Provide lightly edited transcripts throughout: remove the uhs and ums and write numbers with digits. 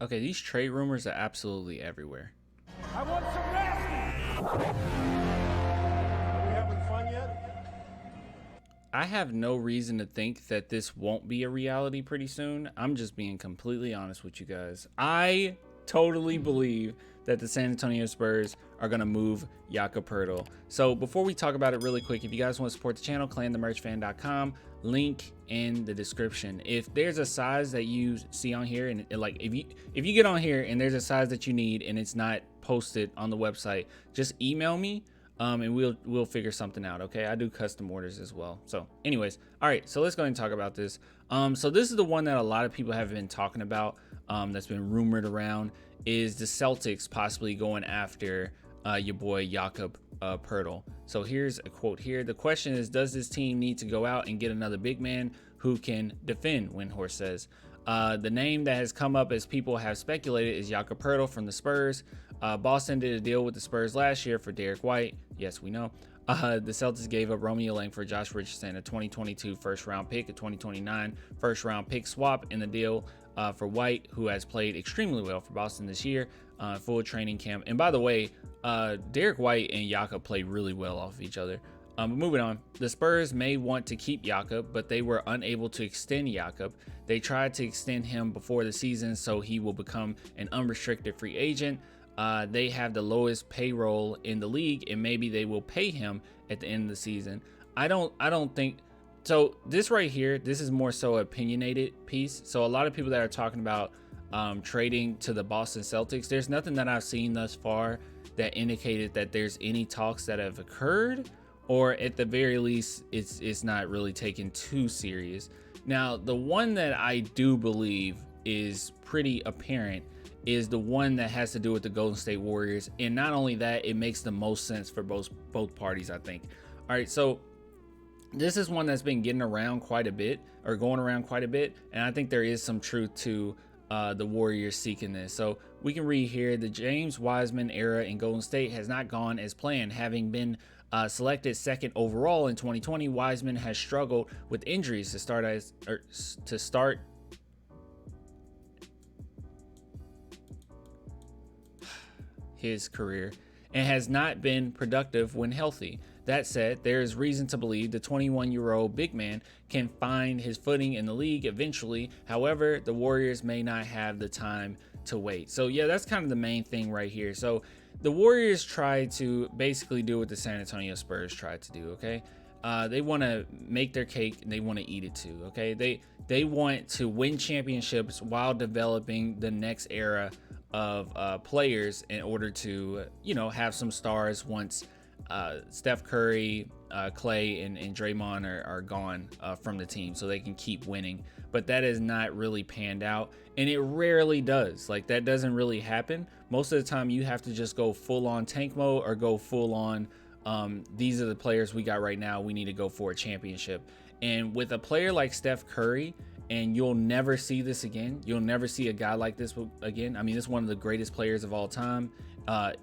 Okay, these trade rumors are absolutely everywhere. I want some nasty. Are we having fun yet? I have no reason to think that this won't be a reality pretty soon. I'm just being completely honest with you guys. I totally believe that the San Antonio Spurs are going to move Jakob Poeltl. So before we talk about it really quick, if you guys want to support the channel, clanthemerchfan.com, link in the description. If there's a size that you see on here, and like if you get on here and there's a size that you need and it's not posted on the website, just email me. And we'll figure something out. Okay, I do custom orders as well. So anyways, all right, so let's go ahead and talk about this. So this is the one that a lot of people have been talking about, that's been rumored around, is the Celtics possibly going after your boy Jakob Poeltl. So here's a quote here. The question is, does this team need to go out and get another big man who can defend? Windhorse says. The name that has come up as people have speculated is Jakob Poeltl from the Spurs. Boston did a deal with the Spurs last year for Derek White. Yes, we know. The Celtics gave up Romeo Langford, Josh Richardson, a 2022 first-round pick, a 2029 first-round pick swap in the deal for White, who has played extremely well for Boston this year, full training camp. And by the way, Derek White and Jakob played really well off of each other. But moving on, the Spurs may want to keep Jakob, but they were unable to extend Jakob. They tried to extend him before the season, so he will become an unrestricted free agent. They have the lowest payroll in the league, and maybe they will pay him at the end of the season. I don't think so. This right here, this is more so opinionated piece. So a lot of people that are talking about trading to the Boston Celtics, there's nothing that I've seen thus far that indicated that there's any talks that have occurred, or at the very least, it's not really taken too serious. Now, the one that I do believe is pretty apparent is the one that has to do with the Golden State Warriors. And not only that, it makes the most sense for both parties, I think. All right, so this is one that's been getting around quite a bit, or going around quite a bit. And I think there is some truth to the Warriors seeking this. So we can read here, the James Wiseman era in Golden State has not gone as planned. Having been selected second overall in 2020, Wiseman has struggled with injuries to start his career and has not been productive when healthy. That said, there is reason to believe the 21-year-old big man can find his footing in the league eventually. However, the Warriors may not have the time to wait. So yeah, that's kind of the main thing right here. So the Warriors try to basically do what the San Antonio Spurs tried to do, okay? They want to make their cake and they want to eat it too, okay? They want to win championships while developing the next era of players in order to, have some stars once Steph Curry, Clay, and Draymond are gone from the team, so they can keep winning. But that is not really panned out, and it rarely does. Like, that doesn't really happen. Most of the time, you have to just go full on tank mode or go full on. These are the players we got right now. We need to go for a championship. And with a player like Steph Curry, and you'll never see this again. You'll never see a guy like this again. I mean, this is one of the greatest players of all time.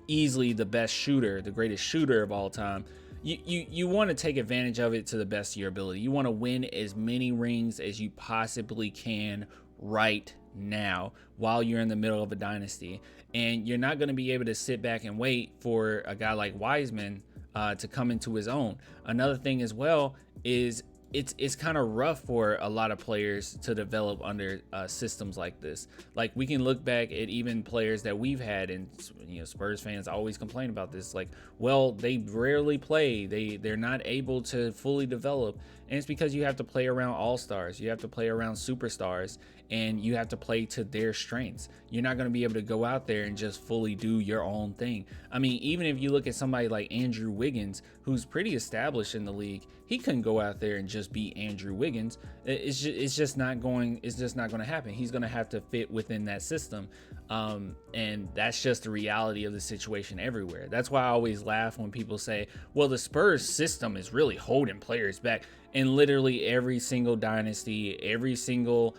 Easily the best shooter, the greatest shooter of all time. You want to take advantage of it to the best of your ability. You want to win as many rings as you possibly can right now while you're in the middle of a dynasty. And you're not going to be able to sit back and wait for a guy like Wiseman to come into his own. Another thing as well is it's kind of rough for a lot of players to develop under systems like this. Like, we can look back at even players that we've had, and Spurs fans always complain about this. Like, well, they rarely play. They're not able to fully develop, and it's because you have to play around all-stars. You have to play around superstars, and you have to play to their strengths. You're not going to be able to go out there and just fully do your own thing. I mean, even if you look at somebody like Andrew Wiggins, who's pretty established in the league, he couldn't go out there and just be Andrew Wiggins. It's just not going to happen. He's going to have to fit within that system. And that's just the reality of the situation everywhere. That's why I always laugh when people say, well, the Spurs system is really holding players back. And literally every single dynasty, every single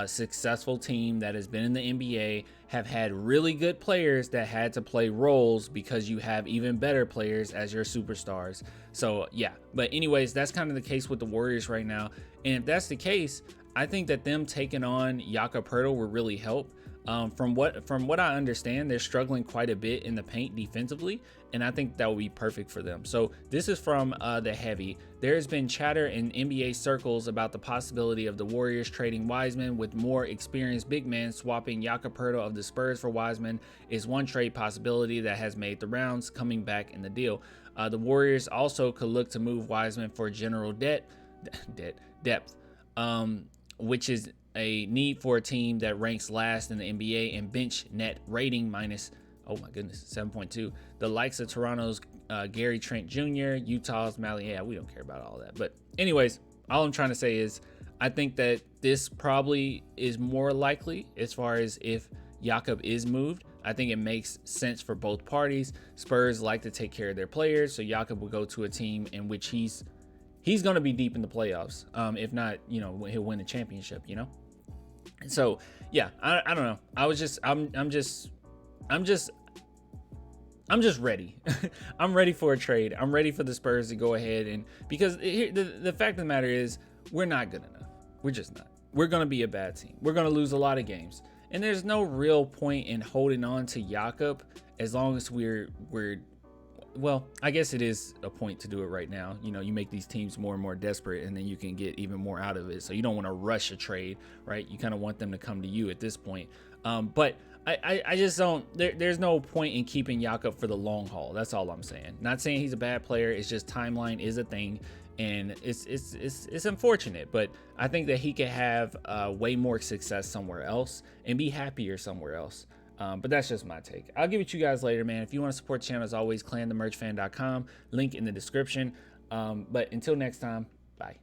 successful team that has been in the NBA have had really good players that had to play roles because you have even better players as your superstars. So yeah, but anyways, that's kind of the case with the Warriors right now. And if that's the case, I think that them taking on Jakob Poeltl will really help. From what I understand, they're struggling quite a bit in the paint defensively, and I think that would be perfect for them. So this is from the Heavy. There has been chatter in NBA circles about the possibility of the Warriors trading Wiseman, with more experienced big men. Swapping Jakob of the Spurs for Wiseman is one trade possibility that has made the rounds, coming back in the deal. The Warriors also could look to move Wiseman for general depth, which is a need for a team that ranks last in the NBA and bench net rating minus, oh my goodness, 7.2. The likes of Toronto's Gary Trent Jr., Utah's Mally. Yeah, we don't care about all that. But anyways, all I'm trying to say is I think that this probably is more likely as far as if Jakob is moved. I think it makes sense for both parties. Spurs like to take care of their players, so Jakob will go to a team in which he's going to be deep in the playoffs. If not, he'll win the championship, So yeah, I don't know. I'm just ready. I'm ready for a trade. I'm ready for the Spurs to go ahead, and because the fact of the matter is we're not good enough. We're just not. We're going to be a bad team. We're going to lose a lot of games, and there's no real point in holding on to Jakob as long as we're well, I guess it is a point to do it right now. You make these teams more and more desperate, and then you can get even more out of it. So you don't want to rush a trade, right? You kind of want them to come to you at this point. But I just don't. There's no point in keeping Jakob for the long haul. That's all I'm saying. Not saying he's a bad player. It's just timeline is a thing, and it's unfortunate. But I think that he could have way more success somewhere else and be happier somewhere else. But that's just my take. I'll give it to you guys later, man. If you want to support the channel, as always, clanthemerchfan.com. Link in the description. But until next time, bye.